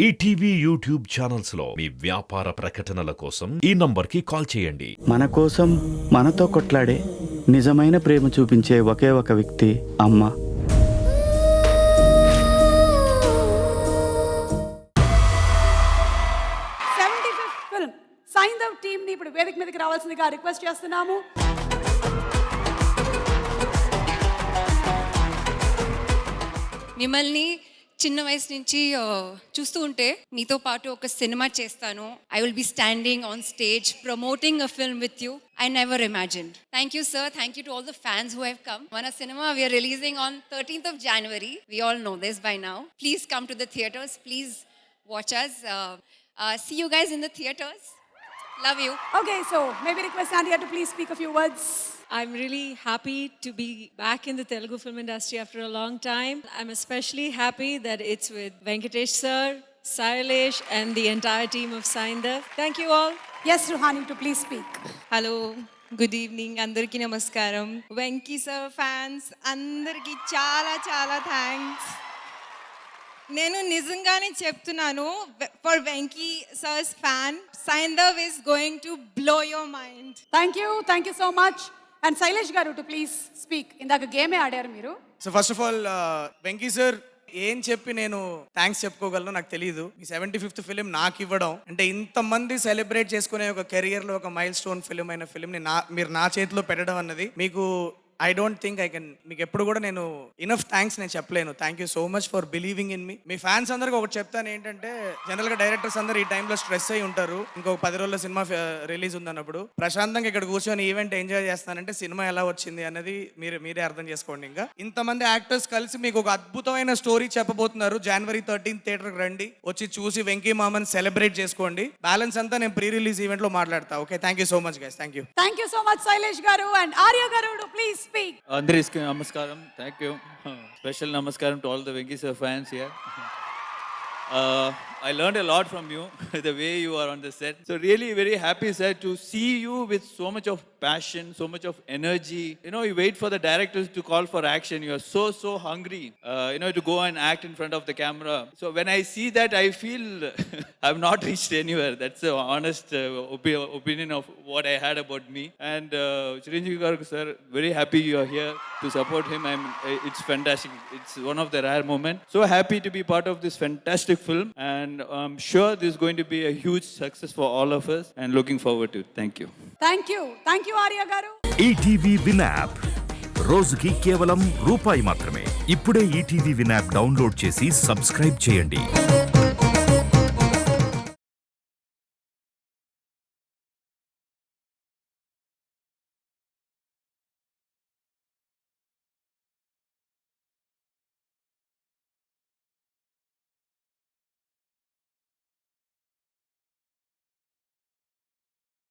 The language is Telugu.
ఈటీవీ యూట్యూబ్ ఛానల్స్ లో మీ వ్యాపార ప్రకటనల కోసం ఈ నంబర్కి కాల్ చేయండి. మన కోసం మనతో కొట్లాడే నిజమైన ప్రేమ చూపించే ఒకే ఒక వ్యక్తి అమ్మ. ఫిల్మ్ సైంధవ్ టీమ్ ని ఇప్పుడు వేదిక మీదకి రావాల్సిందిగా రిక్వెస్ట్ చేస్తున్నాము. మిమ్మల్ని చిన్న వయసు నుంచి చూస్తూ ఉంటే మీతో పాటు ఒక సినిమా చేస్తాను. I will be standing on stage promoting a film with you. I never imagined. Thank you, sir. Thank you to all the fans who have come. Mana cinema we are releasing on 13th of January. We all know this by now. Please come to the theaters. Please watch us. See you guys in the theaters. Love you. Okay, so maybe request Andrea to please speak a few words. I'm really happy to be back in the Telugu film industry after a long time. I'm especially happy that it's with Venkatesh sir, Sailesh and the entire team of Sindhav. Thank you all. Yes, Ruhani, to please speak. Hello, good evening, అందరికీ నమస్కారం. వెంకీ సార్ ఫ్యాన్స్ అందరికీ చాలా చాలా థ్యాంక్స్. నేను నిజంగానే చెప్తున్నాను, for Venky sir's fan, Saindhav is going to blow your mind. Thank you so much. And Sailesh garu to please speak. ఇందాక గేమే ఆడారు మీరు. So first of all Venky sir ఏం చెప్పి నేను థ్యాంక్స్ చెప్పుకోగలను నాకు తెలియదు. ఈ 75th ఫిలిం నాకు ఇవ్వడం అంటే, ఇంతమంది సెలబ్రేట్ చేసుకునే ఒక కెరియర్ లో ఒక మైల్ స్టోన్ ఫిలిం అయిన ఫిలిం ని మీరు నా చేతిలో పెట్టడం అన్నది మీకు I don't think I can, మీకు ఎప్పుడు కూడా నేను ఇనఫ్ థ్యాంక్స్ నేను చెప్పలేను. Thank you so much for believing in me. Me fans అందరికి ఒకటి చెప్తాను ఏంటంటే, జనరల్ గా డైరెక్టర్స్ అందరు ఈ టైంలో స్ట్రెస్ అయి ఉంటారు. ఇంకొక 10 రోజుల్లో సినిమా రిలీజ్ ఉందన్నప్పుడు ప్రశాంతంగా ఇక్కడ కూర్చొని ఈవెంట్ ఎంజాయ్ చేస్తానంటే సినిమా ఎలా వచ్చింది అనేది మీరే అర్థం చేసుకోండి. ఇంకా ఇంతమంది యాక్టర్స్ కలిసి మీకు ఒక అద్భుతమైన స్టోరీ చెప్పబోతున్నారు. January 13th థియేటర్కి రండి, వచ్చి చూసి వెంకీ మామని సెలబ్రేట్ చేసుకోండి. బ్యాలెన్స్ అంతా నేను ప్రీ రిలీజ్ ఈవెంట్ లో మాట్లాడతా. Okay, thank you so much guys. Thank you so much Sailesh garu and Arya garu to please speak. అందరికీ నమస్కారం. Thank you. స్పెషల్ నమస్కారం to all the Venky sir fans here. I learned a lot from you, the way you are on the set. So really very happy, sir, to see you with so much of passion, so much of energy. You know, you wait for the directors to call for action. You are so hungry, to go and act in front of the camera. So when I see that, I feel I've not reached anywhere. That's the honest opinion of what I had about me. And Chiranjeevi garu, sir, very happy you are here to support him. It's fantastic. It's one of the rare moments. So happy to be part of this fantastic film, and I'm sure this is going to be a huge success for all of us, and looking forward to it. Thank you. Thank you Arya garu. ETV win app రోజుకి కేవలం రూపాయి మాత్రమే. ఇప్పుడే ఈటీవీ విన్ యాప్ డౌన్లోడ్ చేసి సబ్స్క్రైబ్ చేయండి.